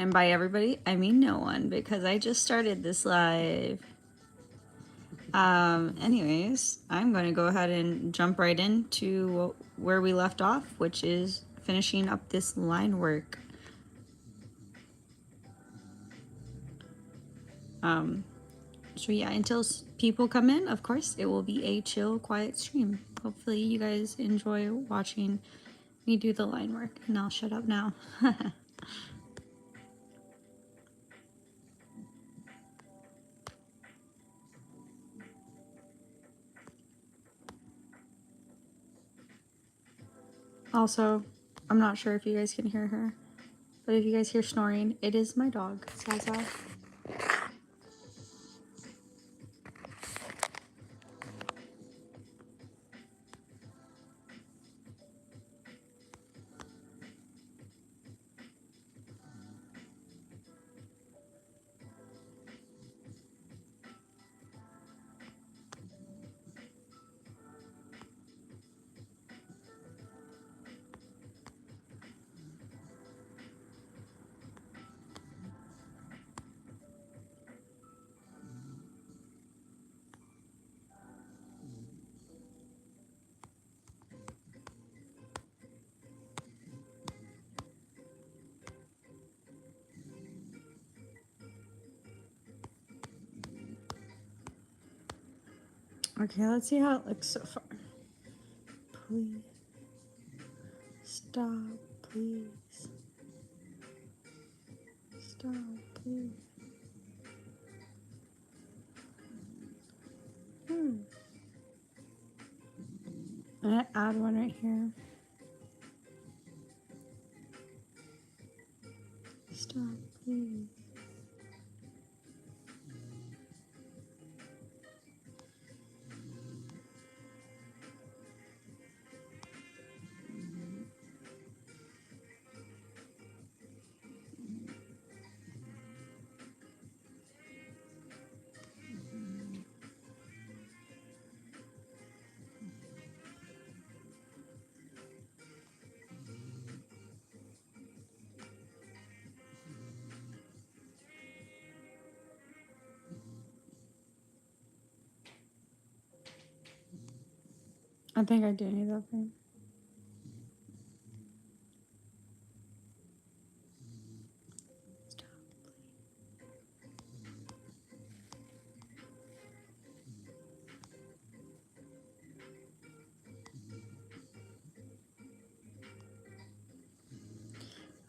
And by everybody, I mean no one, because I just started this live. Anyways, I'm going to go ahead and jump right into where we left off, which is finishing up this line work. So yeah, until people come in, of course, it will be a chill, quiet stream. Hopefully you guys enjoy watching me do the line work, and I'll shut up now. Also, I'm not sure if you guys can hear her, but if you guys hear snoring, it is my dog, Zaza. Okay, let's see how it looks so far. Please. Stop, please. Stop, please. I'm gonna add one right here. Stop, please. I think I do need that thing.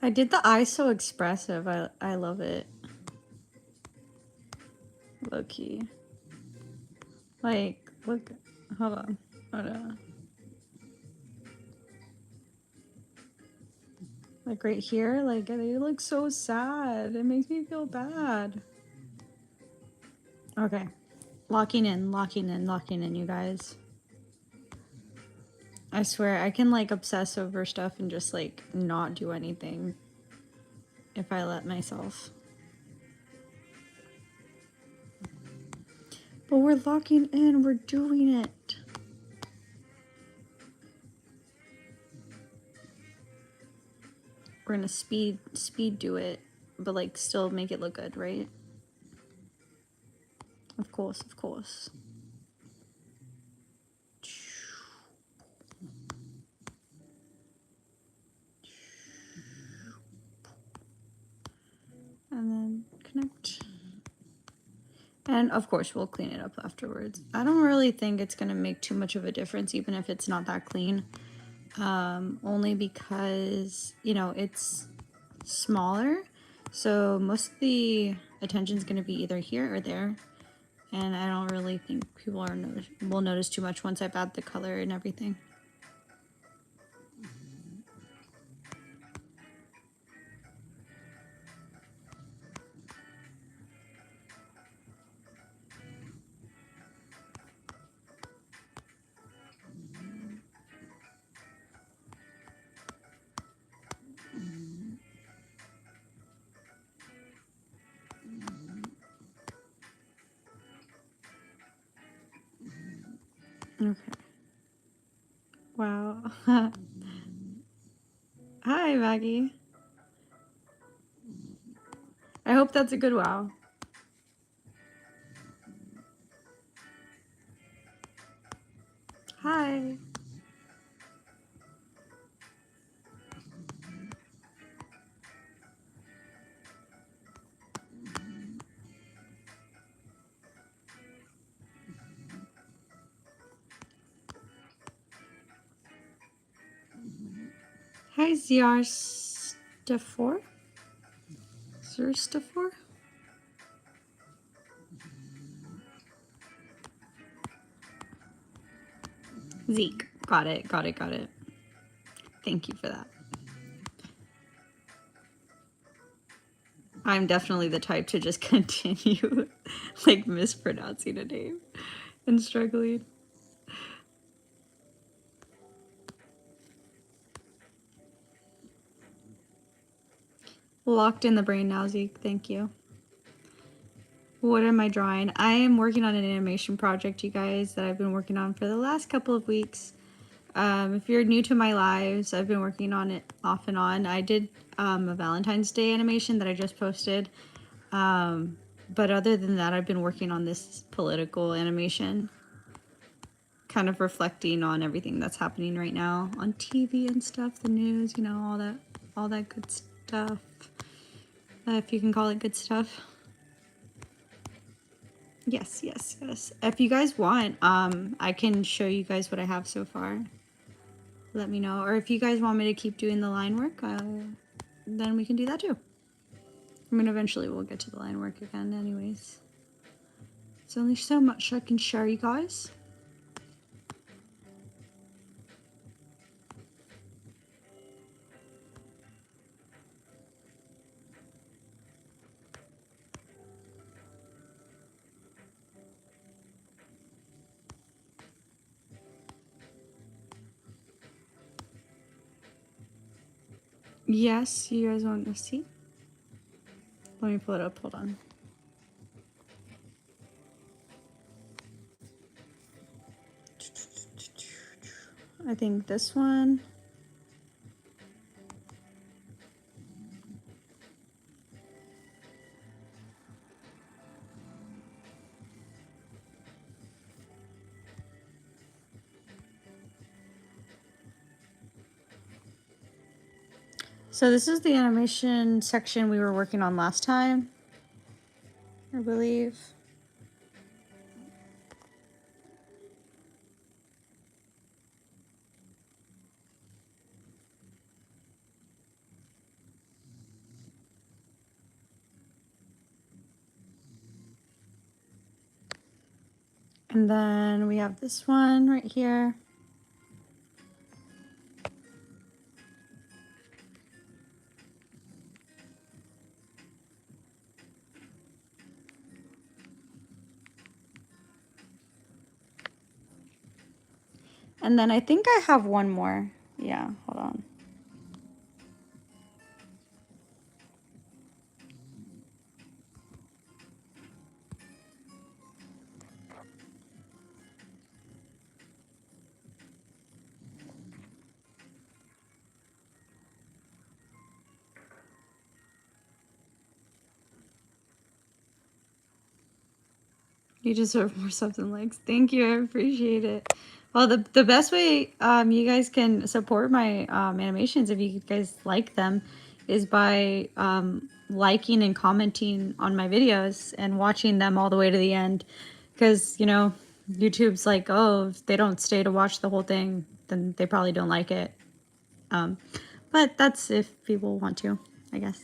I did the eye so expressive. I love it. Low key. Like, look. Hold on. Hold on. Like right here, like they look so sad. It makes me feel bad. Okay. Locking in, locking in, locking in, you guys. I swear, I can like obsess over stuff and just like not do anything if I let myself. But we're locking in, we're doing it. We're gonna speed do it, but like still make it look good, right? Of course, of course. And then connect. And of course, we'll clean it up afterwards. I don't really think it's gonna make too much of a difference, even if it's not that clean. Only because, you know, it's smaller. So most of the attention is gonna be either here or there. And I don't really think people will notice too much once I've added the color and everything. Okay. Wow. Hi, Maggie. I hope that's a good wow. Hi. Hi, ZR Stafor? Zeke. Got it, got it, got it. Thank you for that. I'm definitely the type to just continue like mispronouncing a name and struggling. Locked in the brain now, Zeke. Thank you. What am I drawing? I am working on an animation project, you guys, that I've been working on for the last couple of weeks. If you're new to my lives, I've been working on it off and on. I did a Valentine's Day animation that I just posted. But other than that, I've been working on this political animation, kind of reflecting on everything that's happening right now on TV and stuff, the news, you know, all that good stuff. If you can call it good stuff. Yes, yes, yes. If you guys want, I can show you guys what I have so far. Let me know. Or if you guys want me to keep doing the line work, then we can do that too. I mean, eventually we'll get to the line work again anyways. There's only so much I can share, you guys. Yes, you guys want to see? Let me pull it up, hold on. I think this one. So this is the animation section we were working on last time, I believe. And then we have this one right here. And then I think I have one more. Yeah, hold on. You deserve more subs and likes. Thank you, I appreciate it. Well, the best way you guys can support my animations, if you guys like them, is by liking and commenting on my videos and watching them all the way to the end. Because, you know, YouTube's like, oh, if they don't stay to watch the whole thing, then they probably don't like it. But that's if people want to, I guess.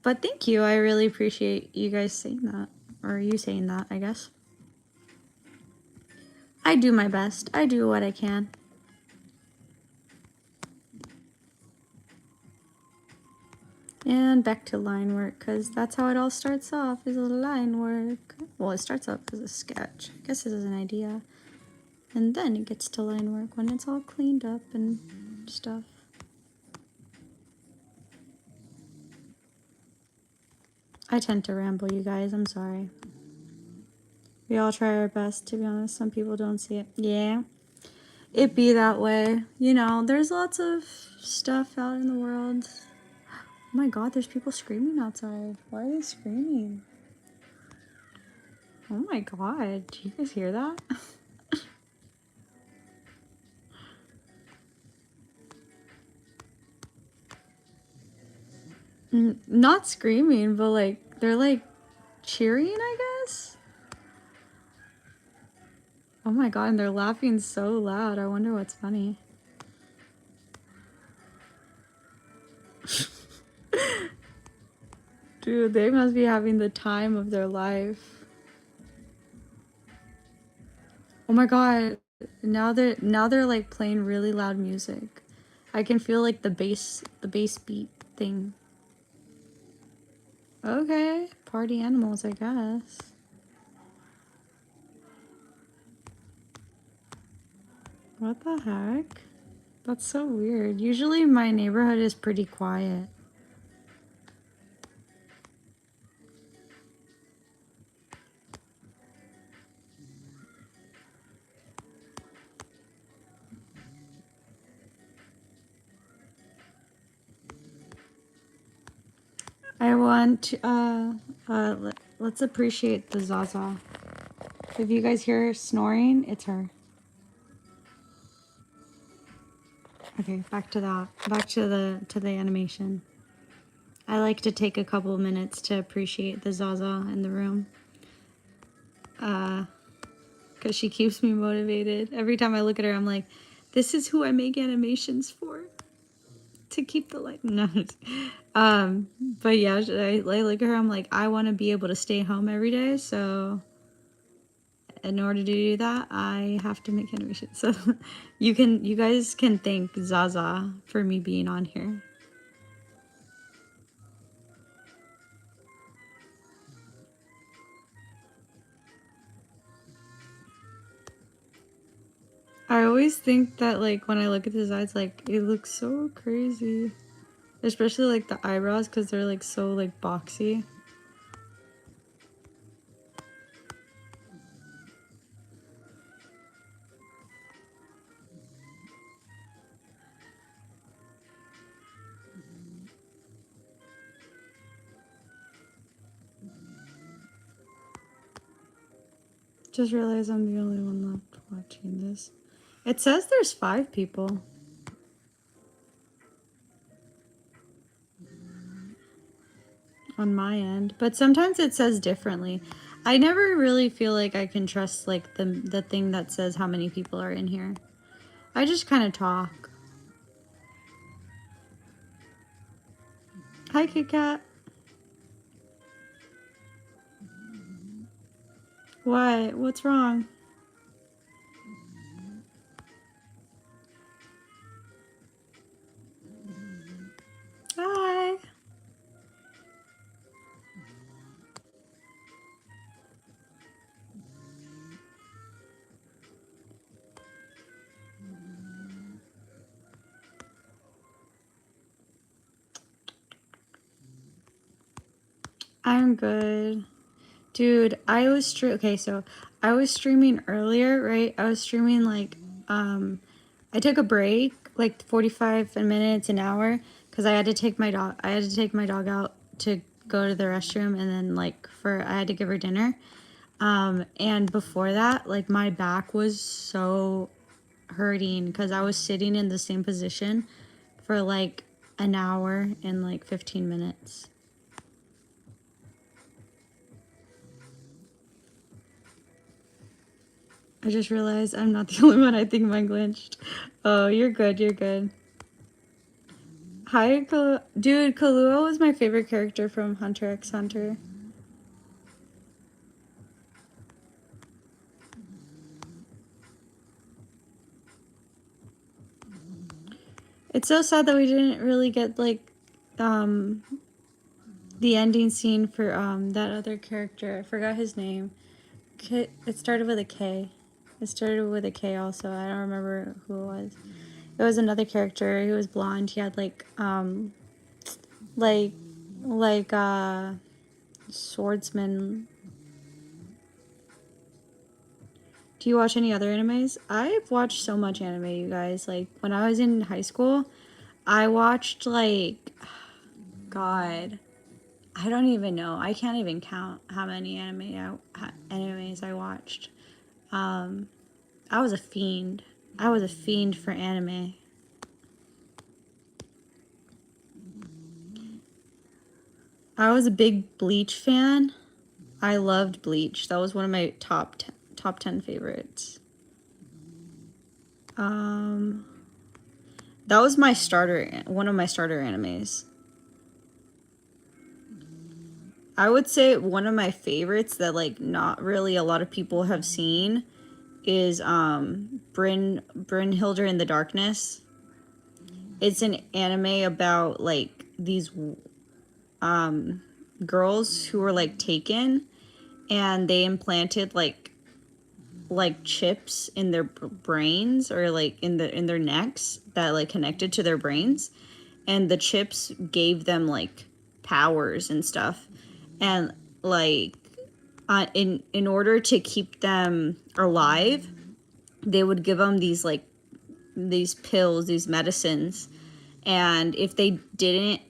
But thank you. I really appreciate you guys saying that. Or you saying that, I guess. I do my best. I do what I can. And back to line work, because that's how it all starts off, is a line work. Well, it starts off as a sketch. I guess it is an idea. And then it gets to line work when it's all cleaned up and stuff. I tend to ramble, you guys. I'm sorry. We all try our best, to be honest. Some people don't see it. Yeah. It be that way. You know, there's lots of stuff out in the world. Oh my god, there's people screaming outside. Why are they screaming? Oh my god, do you guys hear that? Not screaming, but like, they're like cheering, I guess? Oh my god, and they're laughing so loud. I wonder what's funny. Dude, they must be having the time of their life. Oh my god. Now they're like playing really loud music. I can feel like the bass beat thing. Okay, party animals, I guess. What the heck? That's so weird. Usually my neighborhood is pretty quiet. I want to, let's appreciate the Zaza. If you guys hear her snoring, it's her. Okay, back to that. Back to the animation. I like to take a couple of minutes to appreciate the Zaza in the room. Because she keeps me motivated. Every time I look at her, I'm like, this is who I make animations for. To keep the light. No. But yeah, I look at her, I'm like, I want to be able to stay home every day, so in order to do that, I have to make animations. So you guys can thank Zaza for me being on here. I always think that like when I look at his eyes, like it looks so crazy. Especially like the eyebrows because they're like so like boxy. Just realized I'm the only one left watching this. It says there's 5 people. On my end, but sometimes it says differently. I never really feel like I can trust like the thing that says how many people are in here. I just kind of talk. Hi, Kit Kat. What? What's wrong? Hi. I'm good. Dude, okay, so I was streaming earlier, right? I was streaming like I took a break, like 45 minutes, an hour, because I had to take my dog out to go to the restroom and then like I had to give her dinner. And before that, like my back was so hurting because I was sitting in the same position for like an hour and like 15 minutes. I just realized I'm not the only one. I think mine glitched. Oh, you're good. You're good. Hi, dude. Kahlua was my favorite character from Hunter x Hunter. It's so sad that we didn't really get like um the ending scene for that other character. I forgot his name. It started with a K. It started with a K also. I don't remember who it was. It was another character. He was blonde. He had like like swordsman. Do you watch any other animes? I've watched so much anime, you guys. Like when I was in high school, I watched like God. I don't even know. I can't even count how many animes I watched. I was a fiend. I was a fiend for anime. I was a big Bleach fan. I loved Bleach. That was one of my top 10 favorites. That was one of my starter animes. I would say one of my favorites that like not really a lot of people have seen is Brynhilder in the Darkness. It's an anime about like these girls who were like taken, and they implanted like chips in their brains, or like in their necks that like connected to their brains, and the chips gave them like powers and stuff, and like in order to keep them alive, they would give them these pills, these medicines, and if they didn't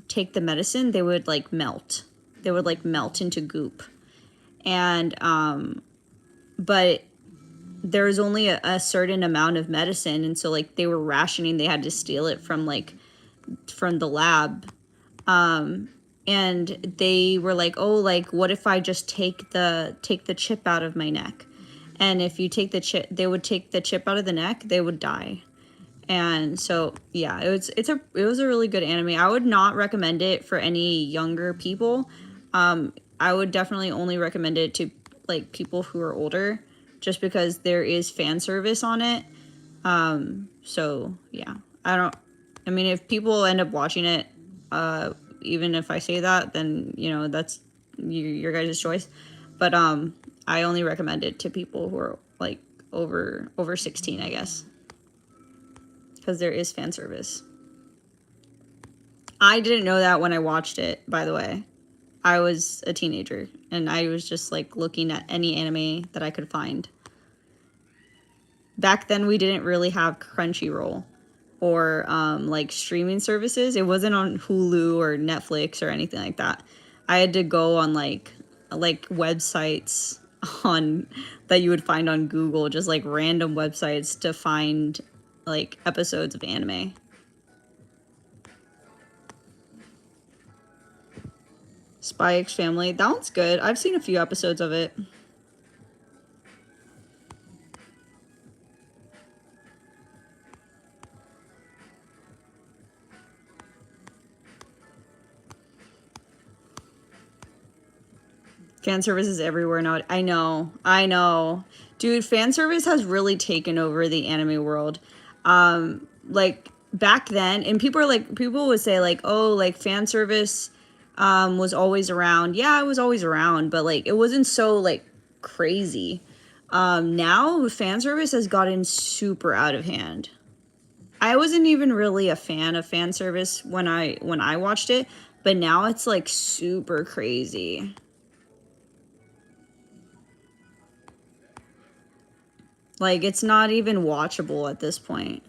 take the medicine, they would like melt. They would like melt into goop, and but there was only a certain amount of medicine, and so like they were rationing. They had to steal it from the lab, and they were like, oh, like what if I just take the chip out of my neck? And if you take the chip, they would take the chip out of the neck, they would die. And so yeah, it was a really good anime. I would not recommend it for any younger people. I would definitely only recommend it to like people who are older, just because there is fan service on it. So yeah, I mean, if people end up watching it, even if I say that, then you know that's your guys' choice. But I only recommend it to people who are like over 16, I guess, because there is fan service. I didn't know that when I watched it, by the way. I was a teenager, and I was just like looking at any anime that I could find. Back then, we didn't really have Crunchyroll or like streaming services. It wasn't on Hulu or Netflix or anything like that. I had to go on like websites on that you would find on Google, just like random websites to find like episodes of anime. Spy X Family, that one's good. I've seen a few episodes of it. Fan service is everywhere now. I know. Dude, fan service has really taken over the anime world. Like back then, and people would say like, oh, like fan service was always around. Yeah, it was always around, but like it wasn't so like crazy. Now fan service has gotten super out of hand. I wasn't even really a fan of fan service when I watched it, but now it's like super crazy. Like, it's not even watchable at this point.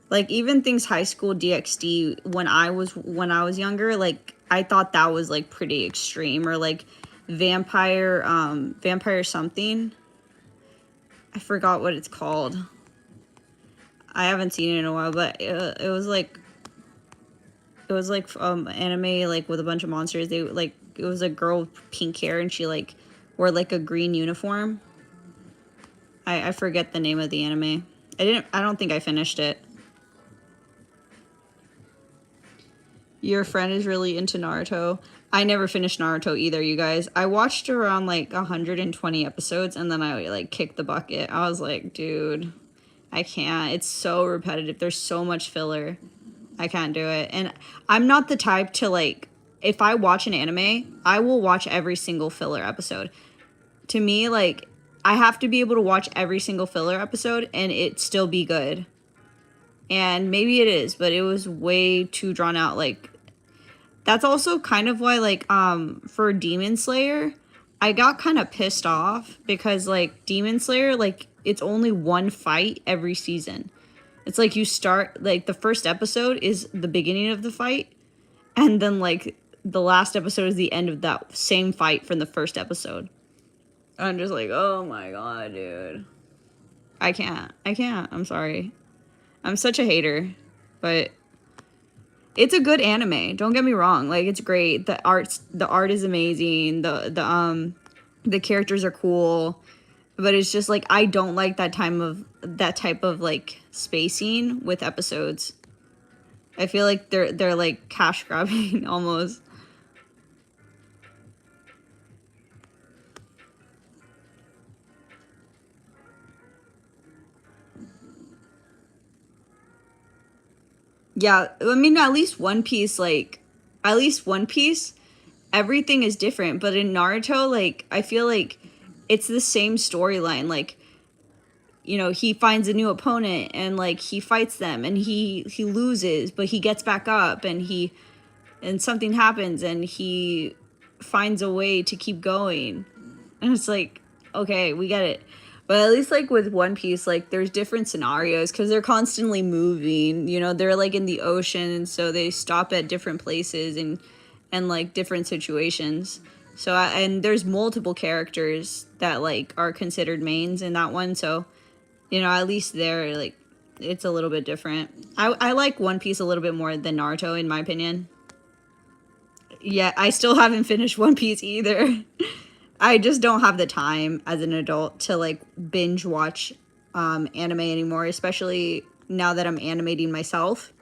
Like, even things High School DxD, when I was younger, like I thought that was like pretty extreme. Or like vampire something. I forgot what it's called. I haven't seen it in a while, but it was like anime like with a bunch of monsters. They like, it was a girl with pink hair, and she like wore like a green uniform. I forget the name of the anime. I don't think I finished it. Your friend is really into Naruto. I never finished Naruto either, you guys. I watched around like 120 episodes, and then I like kicked the bucket. I was like, dude, I can't. It's so repetitive. There's so much filler. I can't do it. And I'm not the type to like, if I watch an anime, I will watch every single filler episode. To me, like, I have to be able to watch every single filler episode and it still be good. And maybe it is, but it was way too drawn out. Like, that's also kind of why, like, for Demon Slayer, I got kind of pissed off because, like, Demon Slayer, like, it's only one fight every season. It's like you start, like, the first episode is the beginning of the fight, and then, like, the last episode is the end of that same fight from the first episode. I'm just like, oh my god, dude. I can't. I'm sorry. I'm such a hater. But it's a good anime. Don't get me wrong. Like, it's great. The art is amazing. The characters are cool. But it's just like I don't like that type of like spacing with episodes. I feel like they're like cash grabbing almost. Yeah, I mean at least One Piece, everything is different. But in Naruto, like I feel like it's the same storyline. Like, you know, he finds a new opponent and like he fights them and he loses, but he gets back up and something happens and he finds a way to keep going. And it's like, okay, we get it. But at least like with One Piece, like there's different scenarios because they're constantly moving. You know, they're like in the ocean, and so they stop at different places and like different situations. So and there's multiple characters that like are considered mains in that one. So, you know, at least there, like, it's a little bit different. I like One Piece a little bit more than Naruto, in my opinion. Yeah, I still haven't finished One Piece either. I just don't have the time as an adult to like binge watch anime anymore, especially now that I'm animating myself.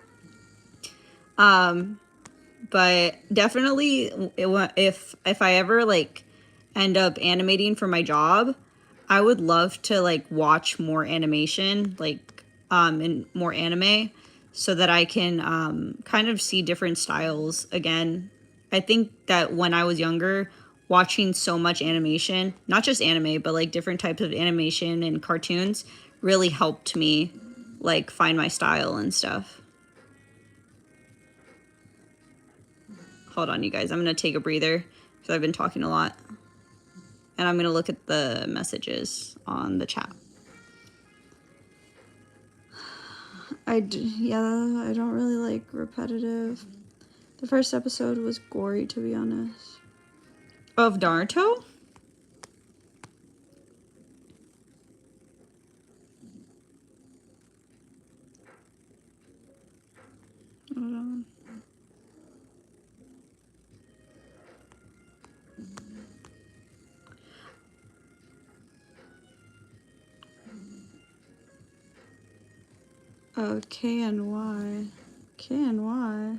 But definitely, if I ever like end up animating for my job, I would love to like watch more animation, like and more anime, so that I can kind of see different styles again. I think that when I was younger, watching so much animation, not just anime, but like different types of animation and cartoons, really helped me like find my style and stuff. Hold on, you guys. I'm going to take a breather because I've been talking a lot. And I'm going to look at the messages on the chat. Yeah, I don't really like repetitive. The first episode was gory, to be honest. Of Naruto? Hold on. Oh, K and Y. K and Y.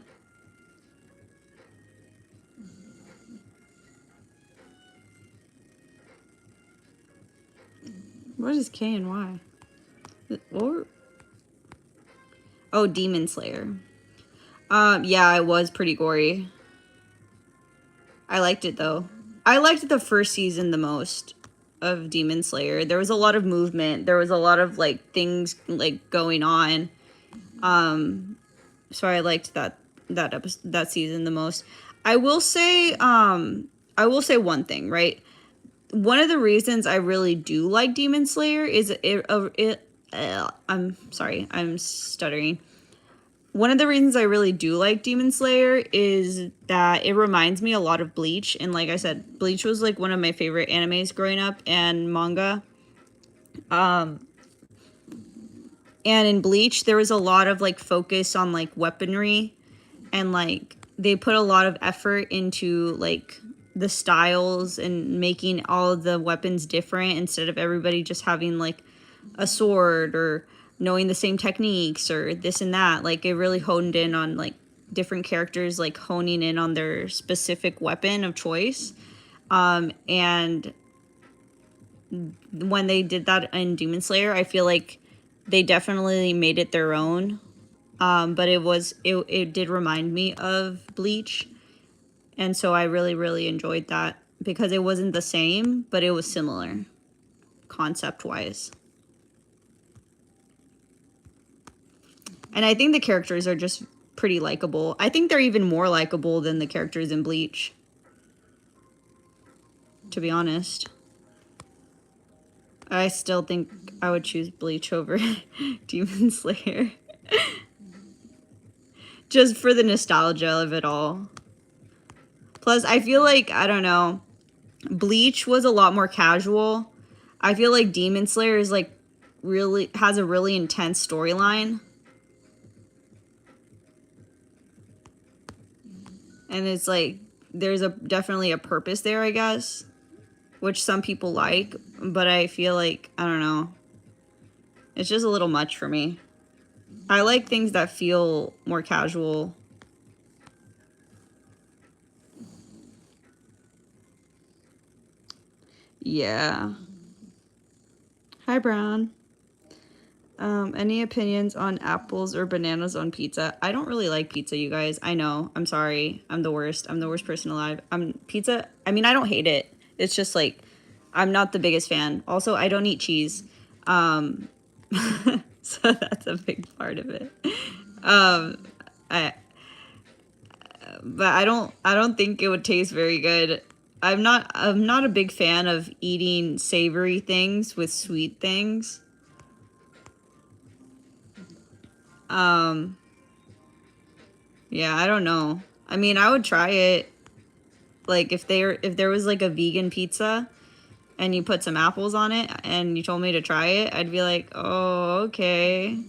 What is K and Y? Or oh, Demon Slayer. Yeah, it was pretty gory. I liked it though. I liked the first season the most of Demon Slayer. There was a lot of movement. There was a lot of like things like going on. So I liked that season the most. I will say one thing, right? One of the reasons I really do like Demon Slayer is I'm sorry, I'm stuttering. One of the reasons I really do like Demon Slayer is that it reminds me a lot of Bleach. And like I said, Bleach was like one of my favorite animes growing up and manga. And in Bleach, there was a lot of like focus on like weaponry, and like they put a lot of effort into like the styles and making all of the weapons different instead of everybody just having like a sword or knowing the same techniques or this and that. Like it really honed in on like different characters, like honing in on their specific weapon of choice. And when they did that in Demon Slayer, I feel like they definitely made it their own. But it did remind me of Bleach. And so I really, really enjoyed that because it wasn't the same, but it was similar concept wise. And I think the characters are just pretty likable. I think they're even more likable than the characters in Bleach, to be honest. I still think I would choose Bleach over Demon Slayer. Just for the nostalgia of it all. Plus, I feel like, I don't know, Bleach was a lot more casual. I feel like Demon Slayer is like really has a really intense storyline. And it's like there's a definitely a purpose there, I guess, which some people like, but I feel like I don't know. It's just a little much for me. I like things that feel more casual. Yeah. Hi, Brown. Any opinions on apples or bananas on pizza? I don't really like pizza, you guys. I know. I'm sorry. I'm the worst. I'm the worst person alive. Pizza. I mean, I don't hate it. It's just like I'm not the biggest fan. Also, I don't eat cheese. Um, so that's a big part of it. Um, I but I don't think it would taste very good. I'm not a big fan of eating savory things with sweet things. Um, yeah, I don't know. I mean, I would try it. Like if there was like a vegan pizza and you put some apples on it and you told me to try it, I'd be like, "Oh, okay."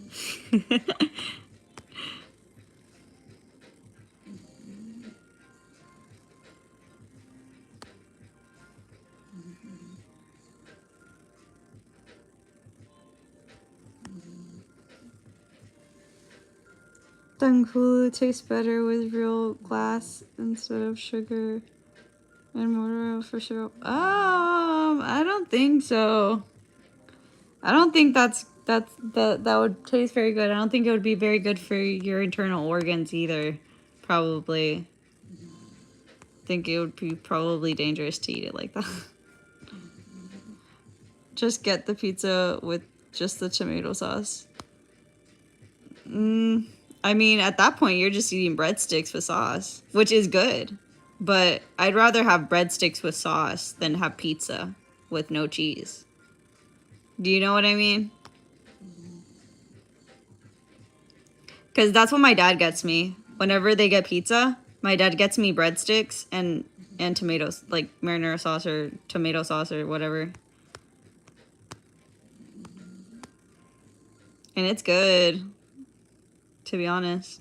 Dunkulu tastes better with real glass instead of sugar and motor oil for sure. I don't think so. I don't think that would taste very good. I don't think it would be very good for your internal organs either. Probably. Think it would be probably dangerous to eat it like that. Just get the pizza with just the tomato sauce. I mean, at that point, you're just eating breadsticks with sauce, which is good. But I'd rather have breadsticks with sauce than have pizza with no cheese. Do you know what I mean? Because that's what my dad gets me. Whenever they get pizza, my dad gets me breadsticks and tomatoes, like marinara sauce or tomato sauce or whatever. And it's good, to be honest.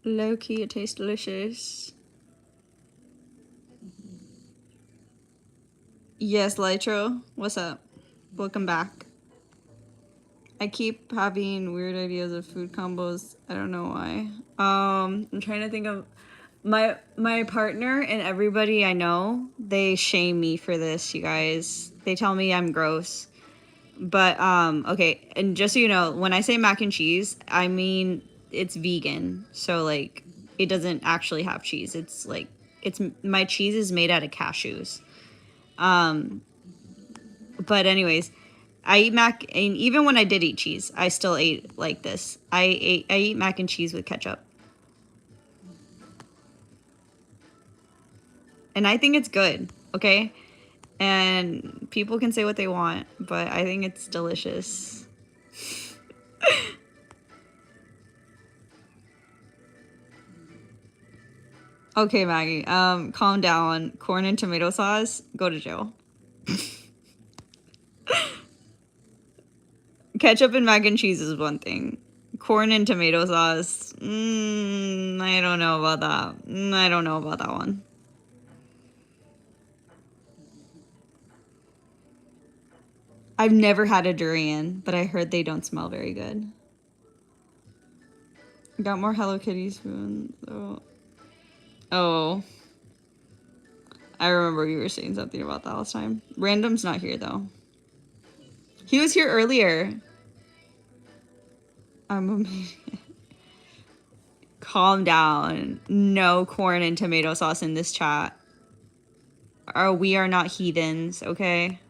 Low key, it tastes delicious. Yes, Lytro, what's up? Welcome back. I keep having weird ideas of food combos. I don't know why. I'm trying to think of my partner and everybody I know. They shame me for this, you guys. They tell me I'm gross. But okay, and just so you know, when I say mac and cheese, I mean it's vegan. So like it doesn't actually have cheese. It's like it's my cheese is made out of cashews. Um but anyways, I eat mac and even when I did eat cheese, I still ate like this. I eat mac and cheese with ketchup. And I think it's good, okay? And people can say what they want, but I think it's delicious. Okay, Maggie. Calm down. Corn and tomato sauce, go to jail. Ketchup and mac and cheese is one thing. Corn and tomato sauce, I don't know about that. I don't know about that one. I've never had a durian, but I heard they don't smell very good. Got more Hello Kitty spoons. Oh, I remember you were saying something about that last time. Random's not here though. He was here earlier. I'm amazing. Calm down. No corn and tomato sauce in this chat. We are not heathens, okay?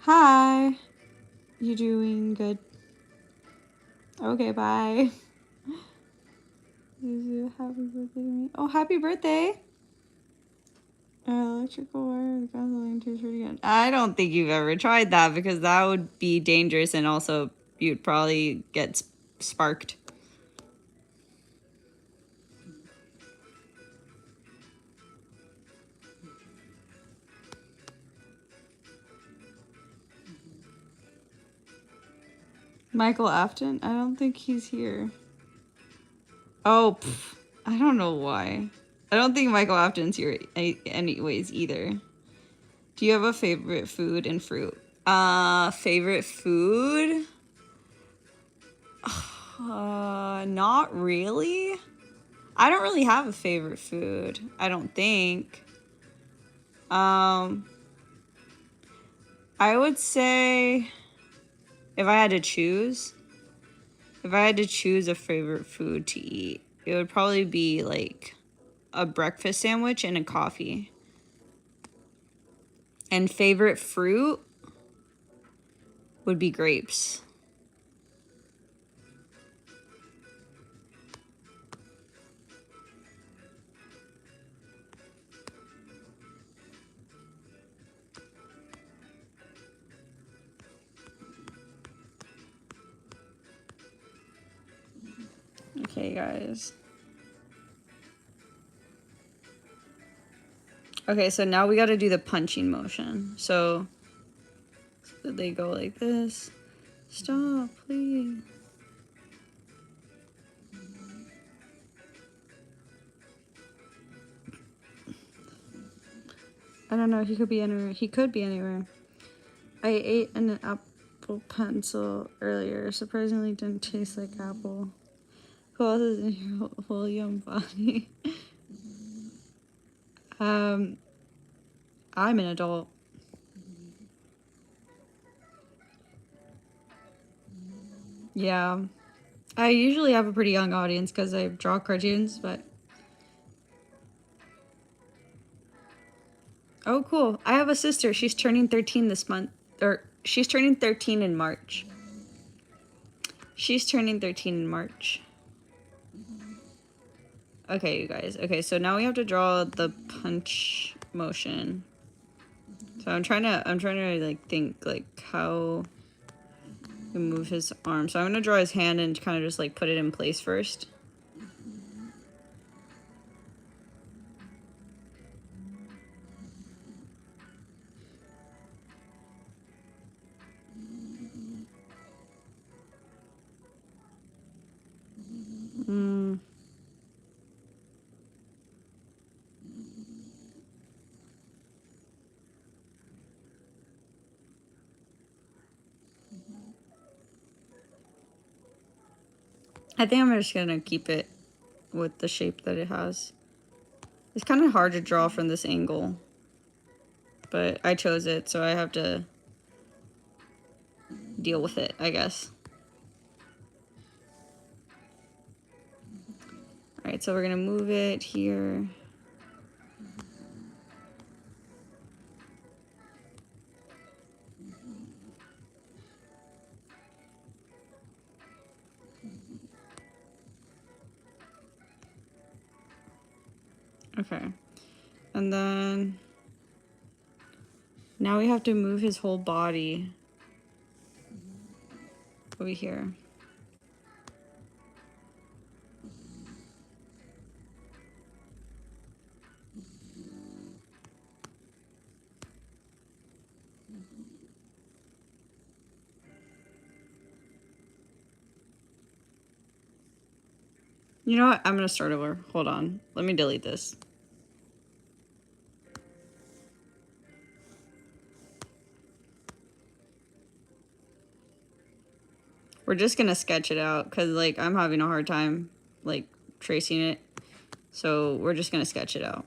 Hi. You doing good? Okay, bye. Happy birthday to me. Oh, happy birthday. Electrical wire, gasoline t-shirt again. I don't think you've ever tried that because that would be dangerous and also you'd probably get sparked. Michael Afton? I don't think he's here. Oh, I don't know why. I don't think Michael Afton's here anyways either. Do you have a favorite food and fruit? Favorite food? Not really. I don't really have a favorite food. I don't think. I would say if I had to choose, a favorite food to eat, it would probably be like a breakfast sandwich and a coffee. And favorite fruit would be grapes. Okay, guys. Okay, so now we got to do the punching motion. So they go like this. Stop, please. I don't know. He could be anywhere. He could be anywhere. I ate an apple pencil earlier. Surprisingly, didn't taste like apple. Who else is in your whole young body? I'm an adult. Yeah. I usually have a pretty young audience because I draw cartoons, but... Oh, cool. I have a sister. She's turning 13 this month. Or, she's turning 13 in March. She's turning 13 in March. Okay, you guys. Okay, so now we have to draw the punch motion. So I'm trying to like think like how we move his arm. So I'm gonna draw his hand and kind of just like put it in place first. I think I'm just gonna keep it with the shape that it has. It's kind of hard to draw from this angle, but I chose it, so I have to deal with it, I guess. All right, so we're gonna move it here. Okay, and then now we have to move his whole body over here. You know what? I'm gonna start over. Hold on. Let me delete this. We're just gonna sketch it out because like I'm having a hard time like tracing it. So we're just gonna sketch it out.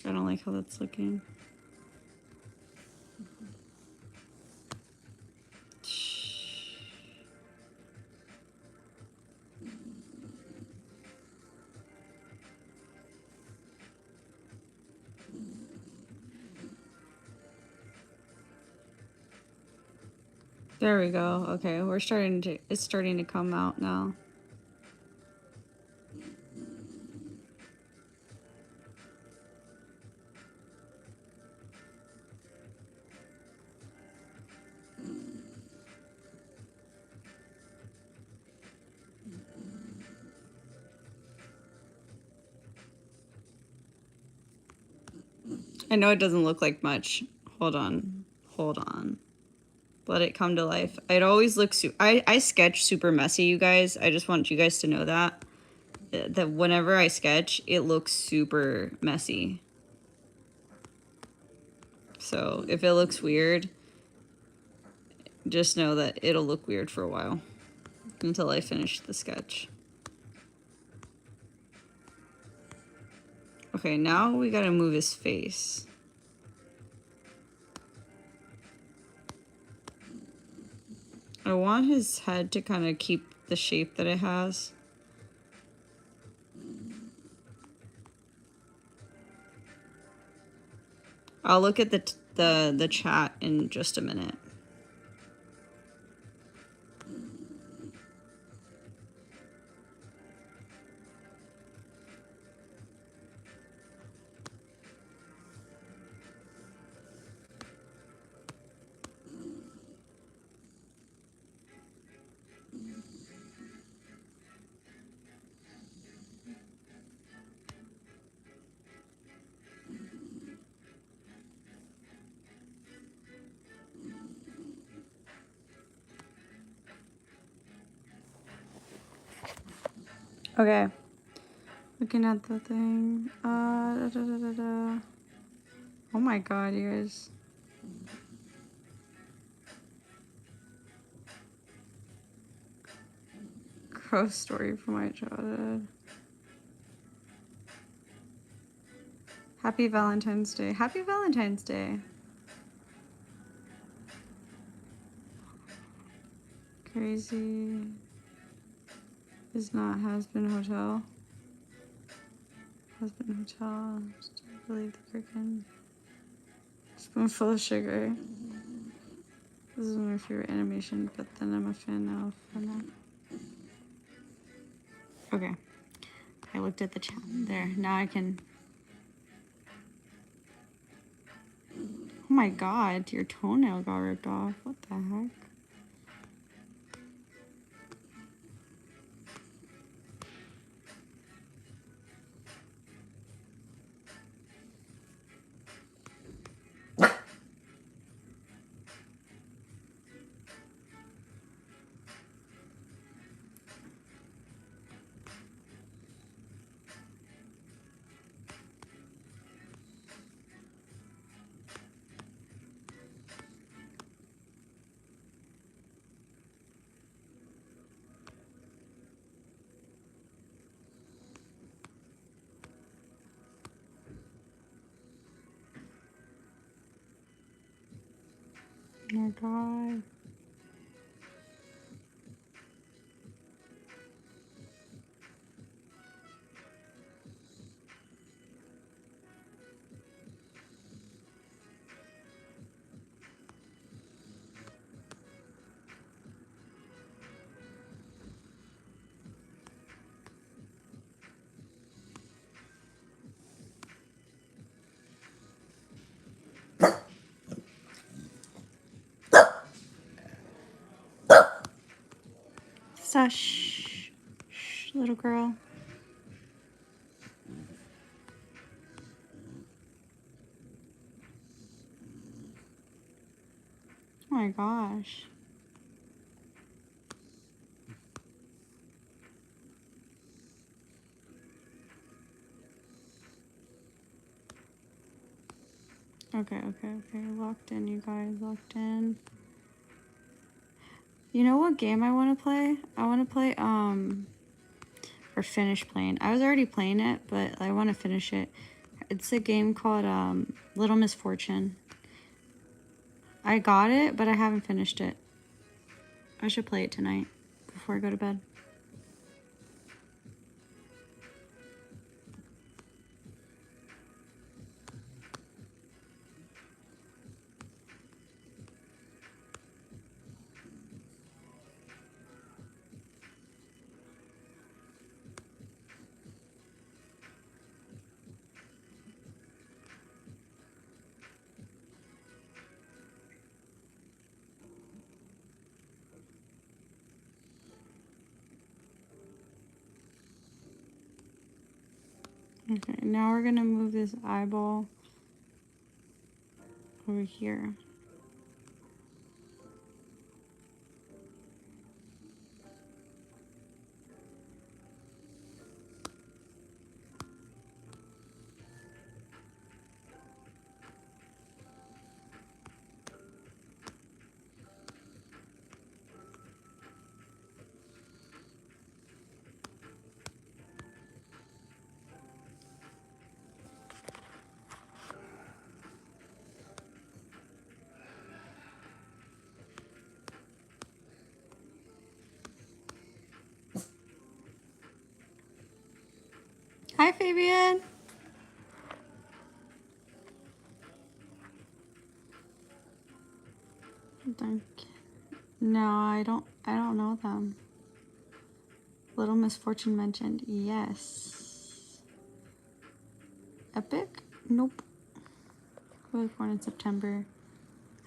I don't like how that's looking. There we go. Okay, it's starting to come out now. I know it doesn't look like much. Hold on. Hold on. Let it come to life. It always looks... I sketch super messy, you guys. I just want you guys to know that. That whenever I sketch, it looks super messy. So if it looks weird, just know that it'll look weird for a while. Until I finish the sketch. Okay, now we gotta move his face. I want his head to kind of keep the shape that it has. I'll look at the chat in just a minute. Okay. Looking at the thing. Oh my god, you guys. Gross story from my childhood. Happy Valentine's Day. Happy Valentine's Day. Crazy is not has-been hotel. Has-been hotel. Just believe the freaking spoonful of sugar. This is my favorite animation, but then I'm a fan now for now. Okay. I looked at the chat. There. Now I can... Oh my god, your toenail got ripped off. What the heck? Oh my god. Sush. Shh, little girl. Oh my gosh. Okay. Locked in, you guys. Locked in. You know what game I want to play? I want to play, or finish playing. I was already playing it, but I want to finish it. It's a game called, Little Misfortune. I got it, but I haven't finished it. I should play it tonight before I go to bed. Okay, now we're gonna move this eyeball over here. Hi, Fabian. No, I don't know them. Little Misfortune mentioned. Yes. Epic? Nope. Who was born in September?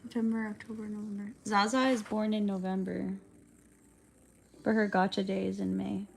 September, October, November. Zaza is born in November. But her gotcha day is in May.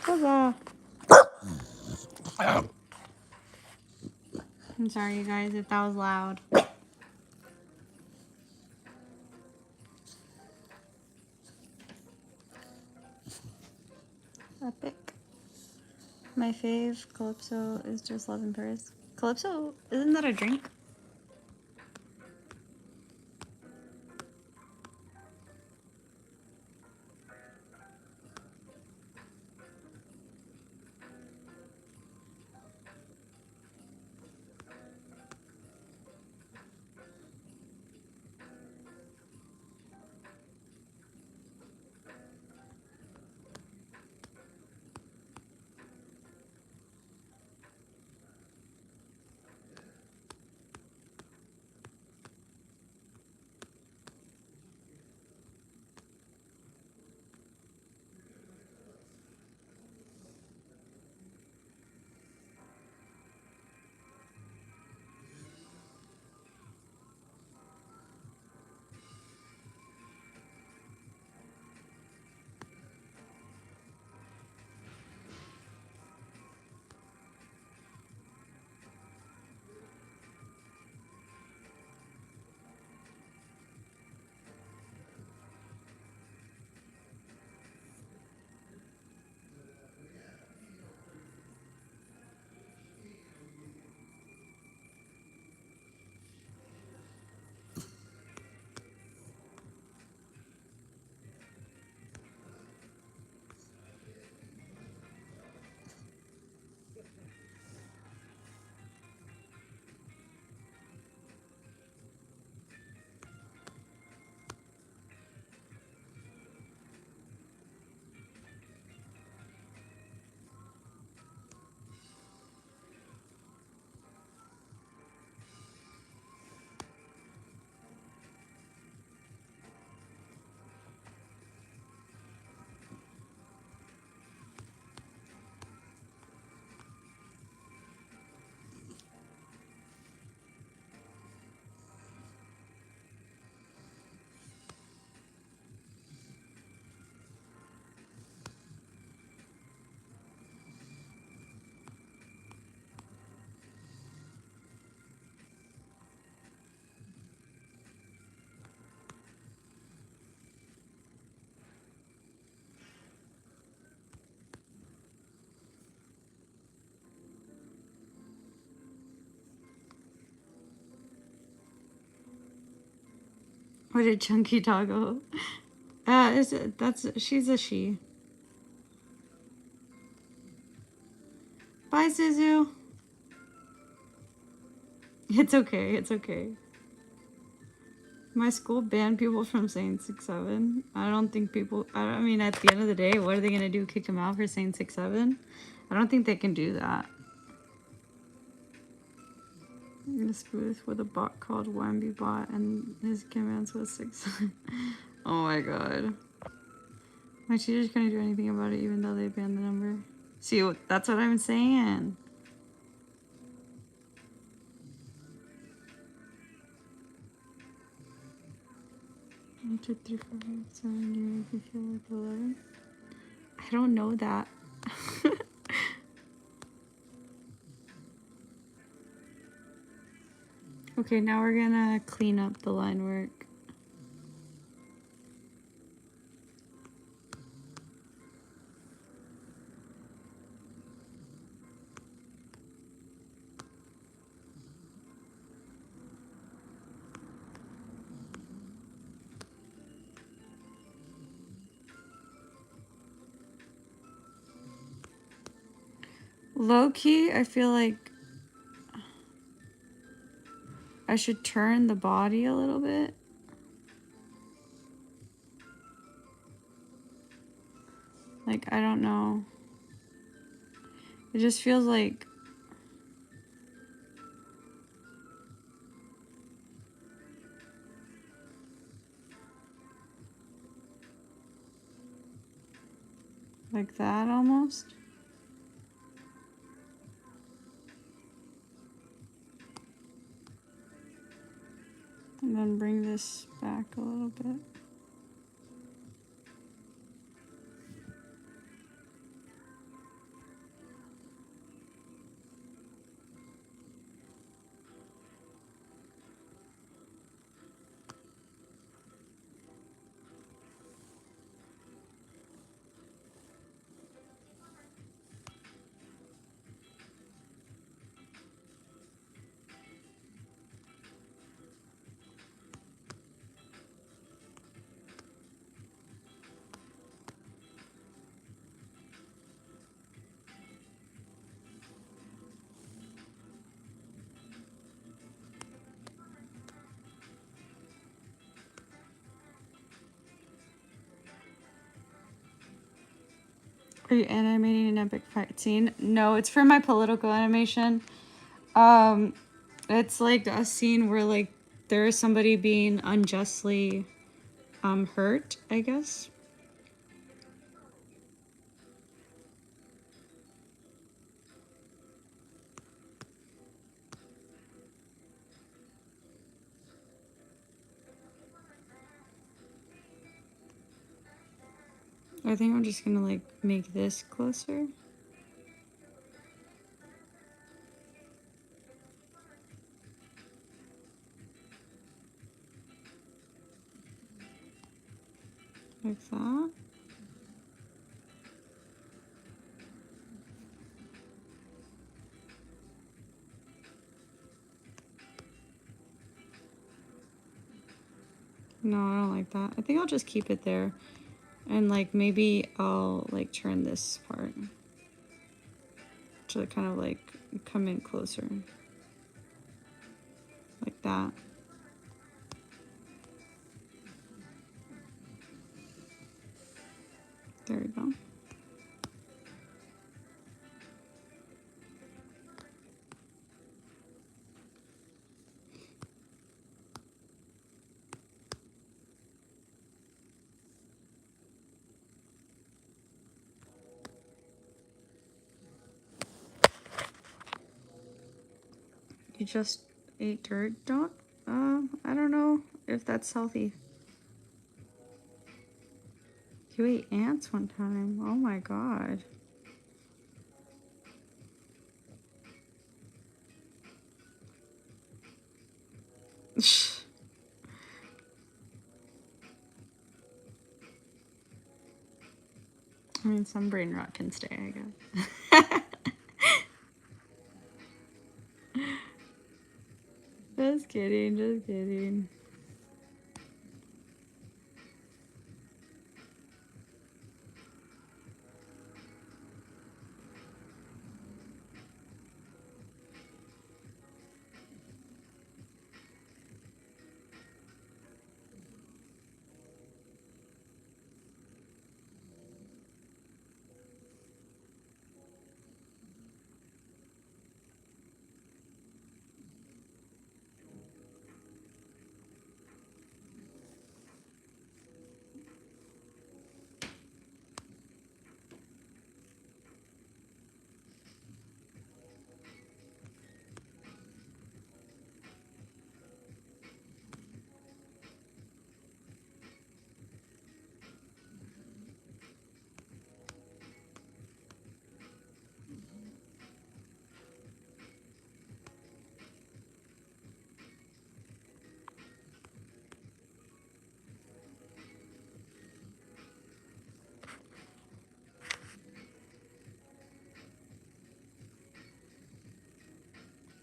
Zaza. I'm sorry, you guys, if that was loud. Epic. My fave, Calypso, is just Love in Paris. Calypso, isn't that a drink? What a chunky doggo. She's a she. Bye, Zuzu. It's okay. It's okay. My school banned people from saying 6-7. I don't think people. I mean, at the end of the day, what are they gonna do? Kick him out for saying 6-7? I don't think they can do that. In this booth with a bot called Wamby Bot, and his commands was 6. Oh my god. My teacher's couldn't do anything about it, even though they banned the number. See, that's what I'm saying. 1, 2, 3, 4, 5, 7. You make me feel like 11. I don't know that. Okay, now we're gonna clean up the line work. Low key, I feel like I should turn the body a little bit. Like, I don't know. It just feels like that almost. And then bring this back a little bit. Are you animating an epic fight scene? No, it's for my political animation. It's like a scene where like there is somebody being unjustly hurt, I guess. I think I'm just gonna like make this closer. Like that. No, I don't like that. I think I'll just keep it there. And like maybe I'll like turn this part to kind of like come in closer. Like that. There we go. You just ate dirt, dog? I don't know if that's healthy. You ate ants one time. Oh my god. I mean, some brain rot can stay, I guess. Just kidding, just kidding.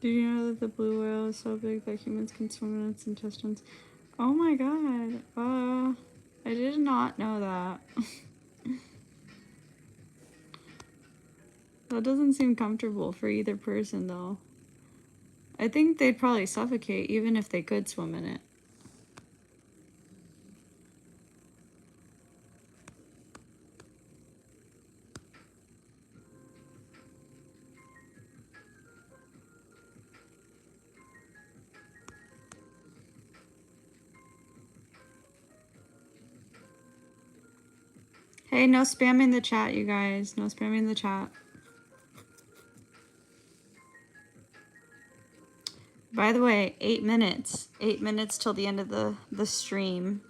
Did you know that the blue whale is so big that humans can swim in its intestines? Oh my god. I did not know that. That doesn't seem comfortable for either person though. I think they'd probably suffocate even if they could swim in it. Hey, no spamming the chat, you guys. No spamming the chat. By the way, 8 minutes. 8 minutes till the end of the stream.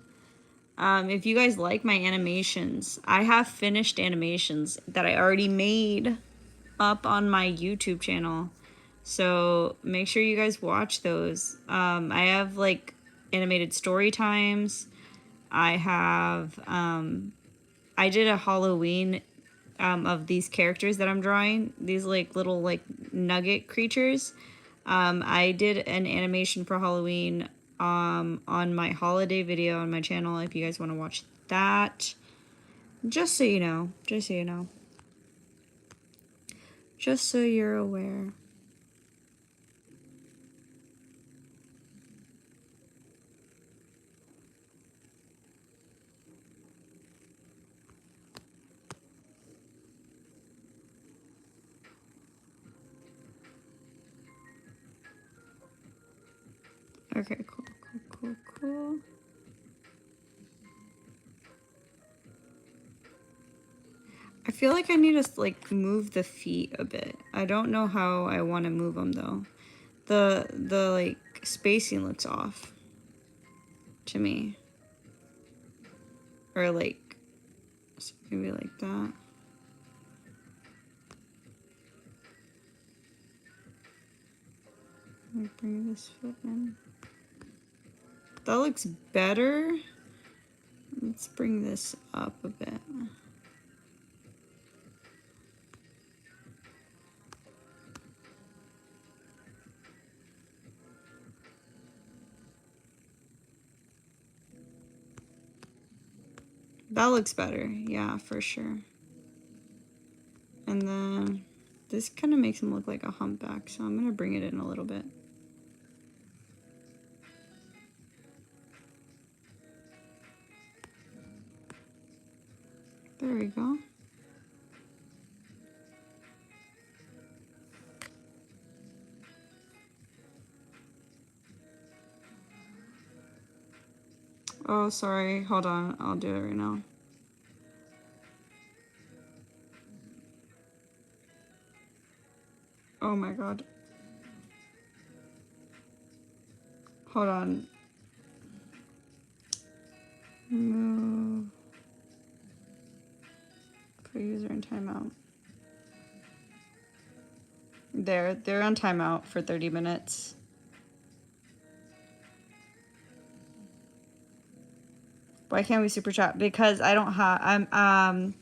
If you guys like my animations, I have finished animations that I already made up on my YouTube channel. So make sure you guys watch those. I have like animated story times. I have, I did a Halloween of these characters that I'm drawing. These like little like nugget creatures. I did an animation for Halloween on my holiday video on my channel if you guys want to watch that. Just so you know. Just so you know. Just so you're aware. Okay, cool. I feel like I need to like move the feet a bit. I don't know how I want to move them though. The like spacing looks off to me. Or like maybe like that. Let me bring this foot in. That looks better. Let's bring this up a bit. That looks better. Yeah, for sure. And then this kind of makes him look like a humpback, so I'm going to bring it in a little bit. There we go. Oh, sorry. Hold on. I'll do it right now. Oh my god. Hold on. Move. Put user in timeout. They're on timeout for 30 minutes. Why can't we super chat? Because I don't have,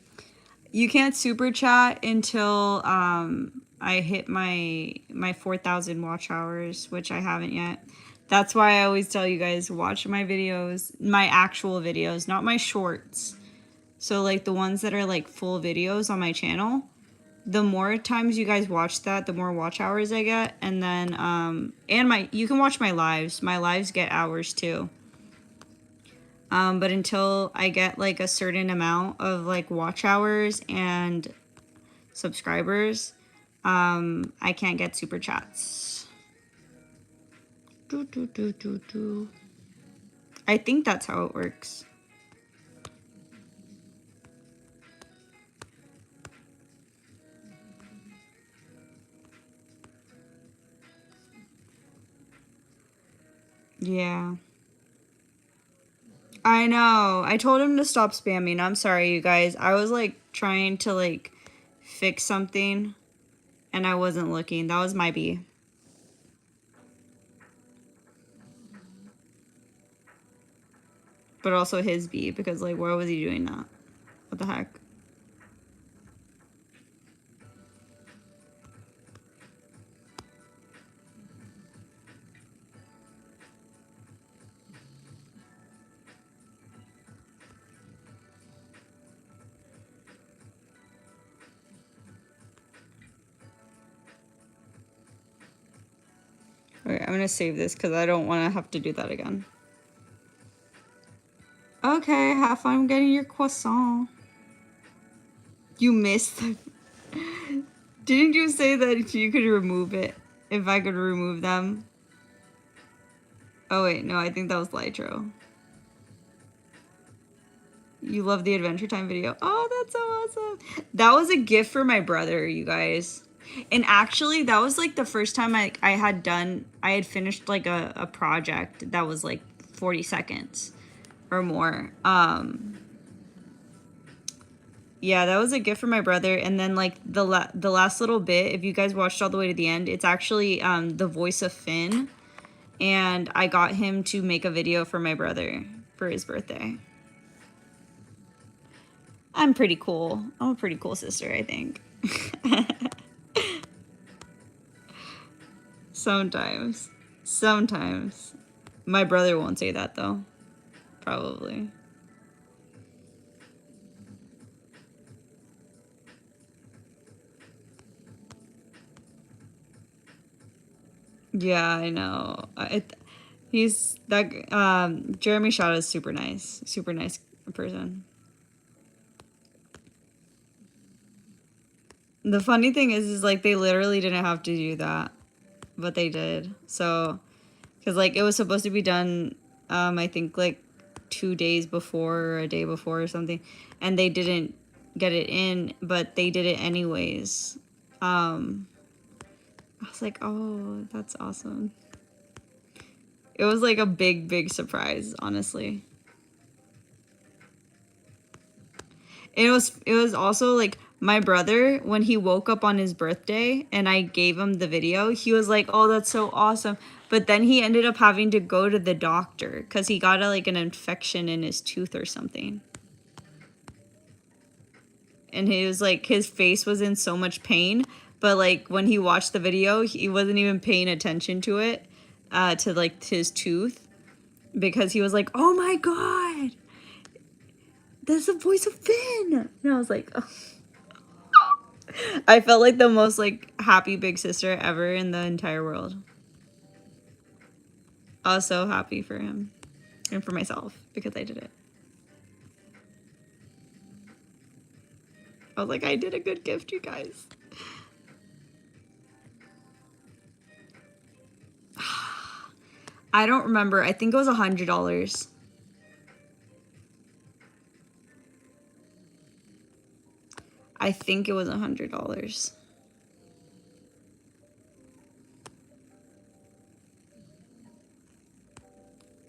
you can't super chat until, I hit my 4,000 watch hours, which I haven't yet. That's why I always tell you guys, watch my videos, my actual videos, not my shorts. So like the ones that are like full videos on my channel. The more times you guys watch that, the more watch hours I get. And then, and you can watch my lives. My lives get hours too. But until I get like a certain amount of like watch hours and subscribers, I can't get super chats. I think that's how it works. Yeah. I know. I told him to stop spamming. I'm sorry, you guys. I was like trying to like fix something and I wasn't looking. That was my bee. But also his bee because like why was he doing that? What the heck? Okay, I'm gonna save this because I don't want to have to do that again. Okay, have fun getting your croissant. You missed. Didn't you say that you could remove it if I could remove them? Oh wait, no, I think that was Lytro. You love the Adventure Time video. Oh, that's so awesome. That was a gift for my brother, you guys. And actually, that was like the first time I had finished like a project that was like 40 seconds or more. Yeah, that was a gift for my brother. And then like the last little bit, if you guys watched all the way to the end, it's actually the voice of Finn. And I got him to make a video for my brother for his birthday. I'm pretty cool. I'm a pretty cool sister, I think. Sometimes. Sometimes. My brother won't say that, though. Probably. Yeah, I know. He's that. Jeremy Shaw is super nice. Super nice person. The funny thing is like they literally didn't have to do that, but they did. So, because like it was supposed to be done, I think like 2 days before or a day before or something, and they didn't get it in, but they did it anyways. I was like, oh, that's awesome. It was like a big surprise, honestly. It was also like my brother, when he woke up on his birthday and I gave him the video, he was like, oh, that's so awesome. But then he ended up having to go to the doctor because he got like an infection in his tooth or something. And he was like, his face was in so much pain, but like when he watched the video, he wasn't even paying attention to it, to like his tooth, because he was like, oh my God, that's the voice of Finn. And I was like, oh. I felt like the most like happy big sister ever in the entire world. I was so happy for him and for myself because I did it. I was like, I did a good gift, you guys. I don't remember. I think it was $100. I think it was $100.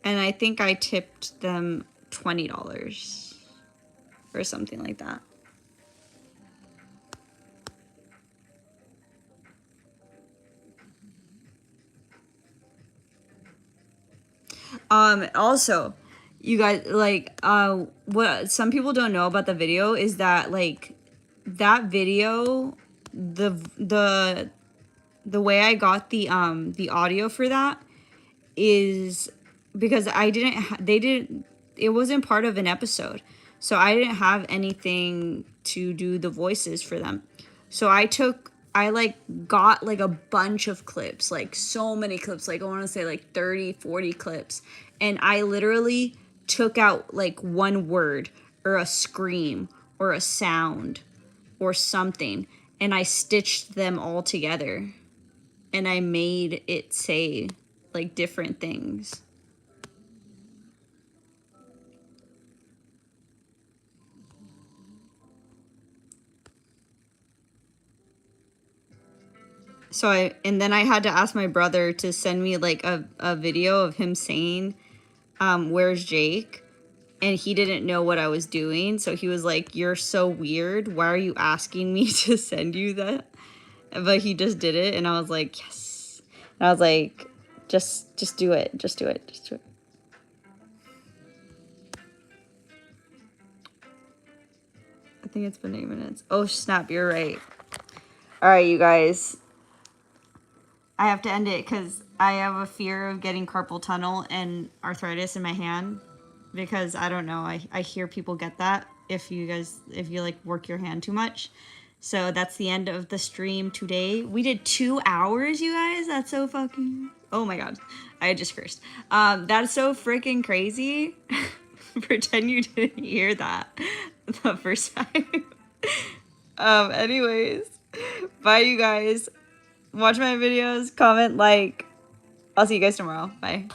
And I think I tipped them $20 or something like that. Also, you guys, like, what some people don't know about the video is that, like, that video, the way I got the audio for that is because it wasn't part of an episode. So I didn't have anything to do the voices for them. So I like got like a bunch of clips, like so many clips, like I want to say like 30, 40 clips. And I literally took out like one word or a scream or a sound or something, and I stitched them all together and I made it say like different things. And then I had to ask my brother to send me like a video of him saying, where's Jake? And he didn't know what I was doing. So he was like, you're so weird. Why are you asking me to send you that? But he just did it. And I was like, yes. And I was like, just do it. Just do it. Just do it. I think it's been 8 minutes. Oh, snap. You're right. All right, you guys. I have to end it because I have a fear of getting carpal tunnel and arthritis in my hand, because I don't know. I hear people get that if you like work your hand too much. So that's the end of the stream today. We did 2 hours, you guys. That's so fucking Oh my god. I just cursed. That's so freaking crazy. Pretend you didn't hear that the first time. Anyways. Bye, you guys. Watch my videos, comment, like. I'll see you guys tomorrow. Bye.